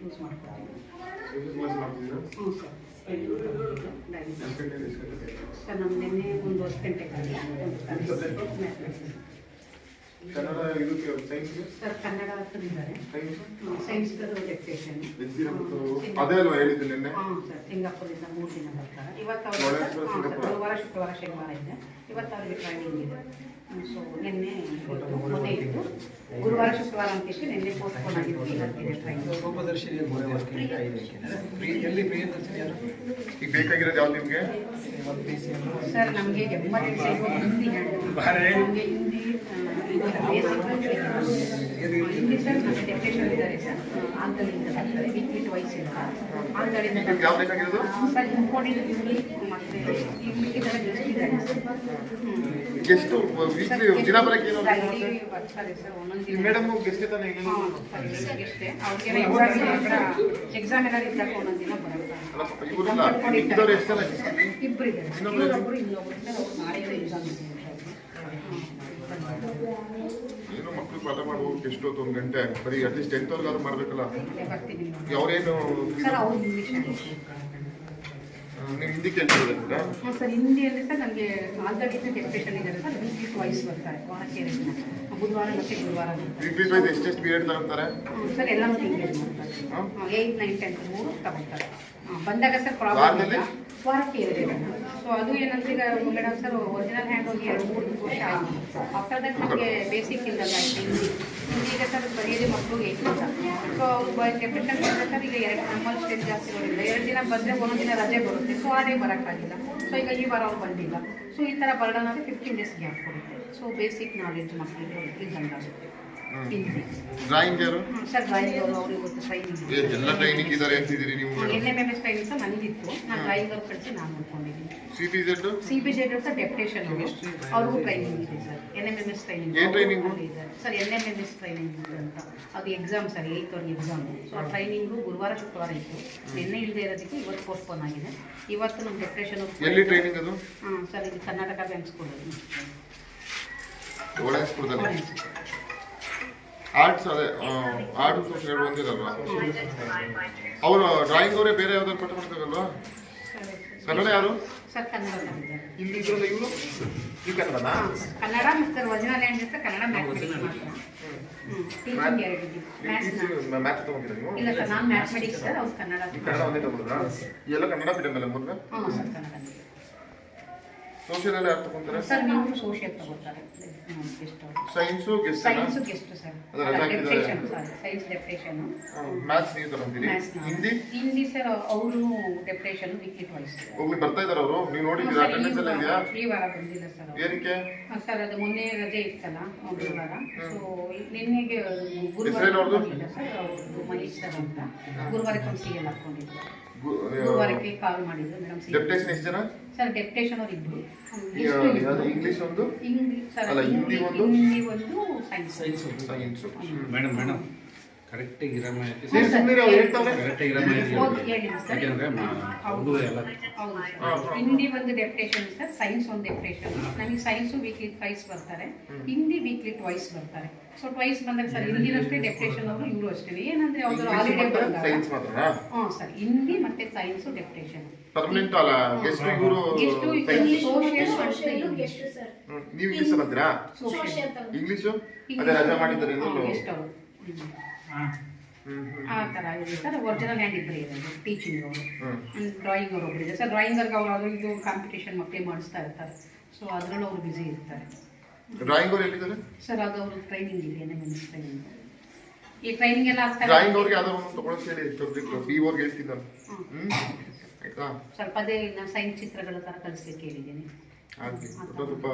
Use ಮಾಡ್ಕೊತೀವಿ. ಹ್ಞೂ sir. Sir ನಮ್ಮ ನಿನ್ನೆ ಒಂದು 10 ಗಂಟೆಗೆ ಕನ್ನಡ ಇದಕ್ಕೆ ಸೈನ್ಸ್ ಸರ್ ಕನ್ನಡ ತಂದಿದ್ದಾರೆ. ಸೈನ್ಸ್ ಡೆಪ್ಟೇಷನ್ ಅದೇ ಅಲ್ವಾ ಹೇಳಿದ್ದು ನಿನ್ನೆ? ಹಾಂ ಸರ್. ಸಿಂಗಾಪುರಿಂದ 3 ದಿನ ಬರ್ತಾರೆ. ಇವತ್ತು ಅವರು ಗುರುವಾರ ಶುಕ್ರವಾರ ಶನಿವಾರ ಇದೆ. ಇವತ್ತು ಅವರಿಗೆ ಟ್ರೈನಿಂಗ್ ಇದೆ. ಸೊ ನಿನ್ನೆ ಮೊನ್ನೆ ಇತ್ತು ಗುರುವಾರ ಶುಕ್ರವಾರ ಅಂತಿತ್ತು. ನಿನ್ನೆ ಪೋಸ್ಟ್ಪೋನ್ ಆಗಿತ್ತು. ಇವತ್ತಿದೆ ಟ್ರೈನಿಂಗ್. ಈಗ ಬೇಕಾಗಿರೋದು ಯಾವ್ದು ನಿಮಗೆ? ಸರ್ ನಮಗೆ ಎಮರ್ಜೆನ್ಸಿ ಹಿಂದಿ ನಮಗೆ ಹಿಂದಿ ಸರ್ ನಮಗೆ ಡೆಪ್ಟೇಷನ್ ಇದ್ದಾರೆ ಸರ್. ಆಂಧ್ರದಿಂದ ಬರ್ತಾರೆ. ವೀಕ್ಲಿ ಟ್ವೈಸ್ ಇರ್ತಾರೆ. ಆಂಧ್ರದಿಂದ ಯಾವ್ದು ಬೇಕಾಗಿರೋದು? ಸರ್ ಇಂಪಾರ್ಟೆಂಟ್ ಹಿಂದಿ ಮತ್ತು ಇದರ ಗೆಸ್ಟ್ ಇದ್ದಾರೆ ಸರ್. ಗೆಸ್ಟು ವೀಕ್ಲಿ ದಿನ ಬರಕ್ಕೆ ಏನು ಬರ್ತಾರೆ ಸರ್. ಒಂದೊಂದು ದಿನ ಮೇಡಮ್ ಗೆಸ್ಟ್ ತಾನೆ? ಗೆಸ್ಟೇ. ಅವ್ರಿಗೆ ಎಕ್ಸಾಮ್ ಎಲ್ಲ ಇದ್ದಾಗ ಒಂದೊಂದು ದಿನ ಬರುತ್ತೆ. ಇವರಿಲ್ಲ ಇದ್ದವ್ರು ಎಷ್ಟು ಜನ? ಇಬ್ಬರು ಇದ್ದಾರೆ. ಇನ್ನೊಬ್ರು ಇದ್ದಾರೆ. ಅವ್ರು ನಾಳೆ ಎಕ್ಸಾಮ್ ಇದೆ. ಏನು ಮಕ್ಕಳು ಪಾಠ ಮಾಡುವಾಗ ಎಷ್ಟೊತ್ತು 1 ಗಂಟೆ ಬರೀ ಅಟ್ಲೀಸ್ಟ್ 10th ಅವ್ರಿಗಾದ್ರು ಮಾಡಬೇಕಲ್ಲ. ಬರ್ತೀನಿ ಅವ್ರೇನು ಸರ್. ಅವ್ರು ಇಂಗ್ಲೀಷ್ ನೀವು ಹಿಂದಿ ಕೇಳ್ತಿರೋದ್ರಿಂದ? ಹಾಂ ಸರ್. ಹಿಂದಿಯಲ್ಲಿ ಸರ್ ನನಗೆ ಆಲ್ರೆಡಿ ಡೆಪ್ಟೇಷನ್ ಇದ್ದಾರೆ ಸರ್. ವೀಕ್ಲಿ ಟ್ವೈಸ್ ಬರ್ತಾರೆ. ವಾರಕ್ಕೆ 2 ದಿನ. ಬುಧವಾರ ಮತ್ತು ಗುರುವಾರ ವೀಕ್ಲಿ ಟ್ವೈಸ್ ಎಷ್ಟೆಷ್ಟು ಪೀರಿಯಡ್ ತಗೊಳ್ತಾರೆ? ಸರ್ ಎಲ್ಲನೂ ಎಂಗೇಜ್ ಮಾಡ್ತಾರೆ. 8, 9, 10 3 ತಗೊಳ್ತಾರೆ. ಬಂದಾಗ ಸರ್ ಪ್ರಾಬ್ಲಮ್ ಇಲ್ಲ. ವಾರಕ್ಕೆ 2 ದಿನ. ಸೊ ಅದು ಏನಂದ್ರೆ ಈಗ ಮೇಡಮ್ ಸರ್ ಒರಿಜಿನಲ್ ಹ್ಯಾಂಡ್ ಹೋಗಿ 2-3 ವರ್ಷ ಆಯಿತು. ಆಫ್ಟರ್ ದಟ್ ನಮಗೆ ಬೇಸಿಕ್ ಇಲ್ಲಲ್ಲ ಹಿಂದಿಗೆ ಸರ್ ಬರೆಯೋದೇ ಮಕ್ಕಳು 8 ದಿನ. ಸೊ ಅವ್ರು ಡೆಪ್ಟೇಷನ್ ಸರ್ ಈಗ 2 ನಮ್ಮಲ್ಲಿ ಸ್ಟೇಜ್ ಜಾಸ್ತಿ ಬರೋದಿಲ್ಲ. 2 ದಿನ ಬಂದರೆ ಒಂದೊಂದು ದಿನ ರಜೆ ಬರುತ್ತೆ. ಸೊ ಆ ಡೇ ಬರೋಕ್ಕಾಗಿಲ್ಲ. ಸೊ ಈಗ ಈ ವಾರ ಅವ್ರು ಬಂದಿಲ್ಲ. ಸೊ ಈ ಥರ ಬರೋಣಾದ್ರೆ 15 ಡೇಸ್ ಗ್ಯಾಪ್ ಕೊಡುತ್ತೆ. ಸೊ ಬೇಸಿಕ್ ನಾಲೆಡ್ಜ್ ಮಕ್ಕಳಿಗೆ ಇದ್ದಂಗಾಗುತ್ತೆ. ಹಿಂದಿ ಡ್ರಾಯಿಂಗ್ ಯಾರು ಸರ್? ಡ್ರಾಯಿಂಗ್ ಅವರು ಇವತ್ತು ಟ್ರೈನಿಂಗ್ ಎಲ್ಲ ಟ್ರೈನಿಂಗ್ ಇದ್ದಾರೆ ಅಂತಿದ್ದೀರಿ ನೀವು? NMMS ಟ್ರೈನಿಂಗ್ ಸರ್ ನನಗಿತ್ತು. ನಾನು ಡ್ರಾಯಿಂಗ್ ಅವ್ರು ಕಳಿಸಿ ನಾನು ನೋಡ್ಕೊಂಡಿದ್ದೀನಿ. CPZ ಸರ್ ಡೆಪ್ಟೇಷನ್ ಅವ್ರಿಗೂ ಟ್ರೈನಿಂಗ್ ಇದೆ ಸರ್. NMMS ಟ್ರೈನಿಂಗ್ ಇದ್ದಾರೆ ಸರ್. NMMS ಟ್ರೈನಿಂಗ್ ಅಂತ ಅದು ಎಕ್ಸಾಮ್ ಸರ್. 8th ಅವ್ರಿಗೆ ಎಕ್ಸಾಮ್. ಸೊ ಆ ಟ್ರೈನಿಂಗು ಗುರುವಾರ ಶುಕ್ರವಾರ ಇತ್ತು. ನಿನ್ನೆ ಇಲ್ಲದೆ ಇರೋದಕ್ಕೆ ಇವತ್ತು ಪೋಸ್ಟ್ಪೋನ್ ಆಗಿದೆ. ಇವತ್ತು ನಮ್ಮ ಡೆಪ್ಟೇಷನ್ ಎಲ್ಲಿ ಟ್ರೈನಿಂಗ್ ಅದು? ಹಾಂ ಸರ್. ಇದು ಕರ್ನಾಟಕ ಬ್ಯಾಂಕ್ ಸ್ಕೂಲ್ ಆರ್ಟ್ಸ್. ಅದೇ ಆರ್ಟ್ ಸೋಷಿಯಲ್ ಒಂದಿರಲ್ವಾ? ಅವರು ಡ್ರಾಯಿಂಗ್ ಅವರೇ ಬೇರೆ ಯಾವ್ದಾದ್ರು ಪಾಠ ಮಾಡ್ತಾರಲ್ವಾ? ಕನ್ನಡ ಯಾರು ಸರ್? ಕನ್ನಡ ಇಲ್ಲಿ ಇದ್ರಲ್ಲ ಇವರು ಈ ಕನ್ನಡನಾ? ಕನ್ನಡ ಮತ್ತು ಒರಿಜಿನಲ್ ಹ್ಯಾಂಡ್ ಇರುತ್ತೆ. ಕನ್ನಡ ಮ್ಯಾಥಮೆಟಿಕ್ಸ್ ಮಾತ್ರ. ಟೀಚಿಂಗ್ 2 ಮ್ಯಾಥ್ಸ್ ತಗೊಂಡಿರ ನೀವು? ಇಲ್ಲ ಸರ್. ನಾನು ಮ್ಯಾಥಮೆಟಿಕ್ಸ್ ಸರ್. ಅವ್ರು ಕನ್ನಡ. ಕನ್ನಡ ಒಂದೇ ತಗೊಂಡ್ರಾ? ಎಲ್ಲ ಕನ್ನಡ ಮೀಡಿಯಂ ಅಲ್ಲ ಮೊದಲು? ಹಾಂ ಸರ್. ಕನ್ನಡ ಸೋಷಿಯಲ್ ಎಲ್ಲ ಯಾರು ತಗೊಂತಾರೆ ಸರ್? ನೀವು ಸೋಷಿಯಲ್ ತಗೋತಾರೆ. Science guest science guest sir. Deputation sir. Science deputation. Maths ನೀವು ತಗೊಂತೀರಿ? ಹಿಂದಿ? ಹಿಂದಿ ಸರ್ ಅವರು ಡೆಪ್ಟೇಷನ್ ವೀಕ್ಲಿ ಟ್ವೈಸ್. ಹೋಗ್ಲಿ ಬರ್ತಾ ಇದ್ದಾರೆ ಅವರು? ನೀವು ನೋಡಿದ್ದೀರಾ? ಅಟೆಂಡೆನ್ಸ್ ಎಲ್ಲ ಇದೆಯಾ? ಈ ವಾರ ಬಂದಿಲ್ಲ ಸರ್. ಏನಕ್ಕೆ ಸರ್? ಅದು ಮೊನ್ನೆ ರಜೆ ಇತ್ತಲ್ಲ ಗುರುವಾರ. ಸೊ ನಿನ್ನೆಗೆ ಗುರುವಾರ ಬಂದಿಲ್ಲ ಸರ್. ಅವ್ರದ್ದು ಮಹೇಶ್ ಸರ್ ಅಂತ ಗುರುವಾರಕ್ಕೆ ಒಂದು CL ಹಾಕೊಂಡಿದ್ರು. ಗುರುವಾರಕ್ಕೆ ಕಾಲ್ ಮಾಡಿದ್ರು ಮೇಡಮ್. ಡೆಪ್ಟೇಷನ್ ಎಷ್ಟು ಜನ ಸರ್? ಡೆಪ್ಟೇಷನ್ ಅವ್ರು ಇಬ್ಬರು. ಇಂಗ್ಲಿಷ್ ಒಂದು, ಹಿಂದಿ ಒಂದು, ಸೈನ್ಸ್. ಮೇಡಮ್ ಕರೆಕ್ಟಾಗಿ ಇರೋ ಮಾಹಿತಿ ಹಿಂದಿ ಒಂದು ಡೆಪ್ಟೇಷನ್ ಸರ್. ಸೈನ್ಸ್ ಒಂದು ಡೆಪ್ಟೇಷನ್. ನಮಗೆ ಸೈನ್ಸು ವೀಕ್ಲಿ ಟ್ವೈಸ್ ಬರ್ತಾರೆ. ಹಿಂದಿ ವೀಕ್ಲಿ ಟ್ವೈಸ್ ಬರ್ತಾರೆ. ಸೊ ಟ್ವೈಸ್ ಬಂದಾಗ ಸರ್ ಹಿಂದಿನಷ್ಟೇ ಡೆಪ್ಟೇಷನ್ ಅವರು ಇವರು ಅಷ್ಟೇ. ಏನಂದ್ರೆ ಅವ್ರು ಹಾಲಿಡೇ ಬಂದಾಗ ಹಾಂ ಸರ್. ಹಿಂದಿ ಮತ್ತೆ ಸೈನ್ಸು ಡೆಪ್ಟೇಷನ್ ಪರ್ಮನೆಂಟ್ ಅಲ್ಲ. ಗೆಸ್ಟ್ ಇವರು ನೀವು ಇಂಗ್ಲಿಷ್ ಅಂತೀರಾ? ಇಂಗ್ಲಿಷು ಅದೇ ರಜೆ ಮಾಡಿದ್ದಾರೆ ಆ ಥರ ಇದೆ ಸರ್. ಒರಿಜಿನಲ್ ಹ್ಯಾಂಡ್ ಇಬ್ಬರು ಇರೋದು ಟೀಚಿಂಗ್ ಅವರು. ಡ್ರಾಯಿಂಗ್ ಅವರು ಒಬ್ಬರು ಇದೆ ಸರ್. ಡ್ರಾಯಿಂಗ್ ಅವ್ರಿಗೆ ಅವರು ಇದು ಕಾಂಪಿಟೇಷನ್ ಮಕ್ಕಳಿಗೆ ಮಾಡಿಸ್ತಾ ಇರ್ತಾರೆ. ಸೊ ಅದರಲ್ಲೂ ಅವರು ಬ್ಯುಸಿ ಇರ್ತಾರೆ. ಡ್ರಾಯಿಂಗ್ ಅವ್ರು ಎಲ್ಲಿದ್ದಾರೆ ಸರ್? ಅದು ಅವರು ಟ್ರೈನಿಂಗ್ ಇದೆ. NMMS training. ಈ ಟ್ರೈನಿಂಗ್ ಎಲ್ಲ ಡ್ರಾಯಿಂಗ್ ಅವ್ರಿಗೆ ಯಾವ್ದೋ ಒಂದು ತಗೊಳಕ್ ಹೇಳಿ. ಸಬ್ಜೆಕ್ಟ್ ಬಿ ಅವ್ರಿಗೆ ಹೇಳ್ತಿದ್ದಾರೆ ಆಯ್ತಾ? ಸ್ವಲ್ಪ ಅದೇ ಸೈನ್ಸ್ ಚಿತ್ರಗಳ ಥರ ಕಲಿಸ್ಲಿಕ್ಕೆ ಹೇಳಿದ್ದೀನಿ. ಸ್ವಲ್ಪ